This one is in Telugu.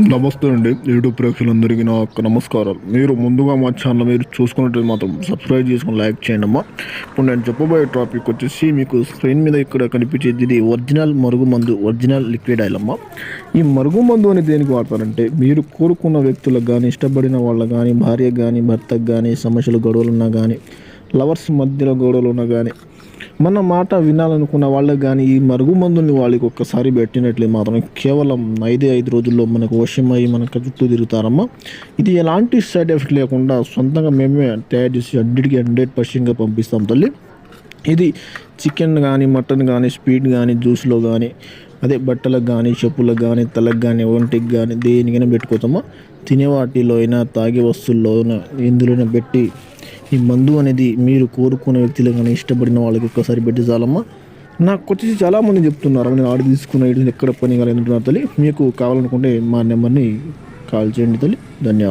నమస్తే అండి యూట్యూబ్ ప్రేక్షకులందరికీ నా యొక్క నమస్కారాలు. మీరు ముందుగా మా ఛానల్ మీరు చూసుకున్నట్టు మాత్రం సబ్స్క్రైబ్ చేసుకుని లైక్ చేయండి అమ్మా. ఇప్పుడు నేను చెప్పబోయే టాపిక్ వచ్చేసి మీకు స్క్రీన్ మీద ఇక్కడ కనిపించేది ఇది ఒరిజినల్ మరుగుమందు, ఒరిజినల్ లిక్విడ్ ఆయిల్ అమ్మా. ఈ మరుగుమందు అని దేనికి వాడతారంటే మీరు కోరుకున్న వ్యక్తులకు కానీ, ఇష్టపడిన వాళ్ళకు కానీ, భార్యకు కానీ, భర్తకు కానీ సమస్యలు గొడవలు ఉన్నా కానీ, లవర్స్ మధ్యలో గొడవలు ఉన్నా కానీ, మన మాట వినాలనుకున్న వాళ్ళకి కానీ ఈ మరుగుమందుని వాళ్ళకి ఒక్కసారి పెట్టినట్లే మాత్రం కేవలం 5 రోజుల్లో మనకు వశమై మనకు చుట్టూ తిరుగుతారమ్మా. ఇది ఎలాంటి సైడ్ ఎఫెక్ట్ లేకుండా సొంతంగా మేమే తయారు చేసి 100% పంపిస్తాం తల్లి. ఇది చికెన్ కానీ, మటన్ కానీ, స్వీట్ కానీ, జ్యూస్లో కానీ, అదే బట్టలకు కానీ, చెప్పులకు కానీ, తలకు కానీ, ఒంటికి కానీ దేనికైనా పెట్టుకోతామా. తినే వాటిలో అయినా, తాగే వస్తువుల్లో అయినా, ఎందులోనే పెట్టి ఈ మందు అనేది మీరు కోరుకునే వ్యక్తులు కానీ, ఇష్టపడిన వాళ్ళకి ఒక్కసారి పెట్టి చాలమ్మా. నాకు వచ్చేసి చాలామంది చెప్తున్నారు నేను ఆర్డర్ తీసుకున్న ఎక్కడ పని కాలేదంటున్నారు తల్లి. మీకు కావాలనుకుంటే మా నెంబర్ని కాల్ చేయండి తల్లి. ధన్యవాదాలు.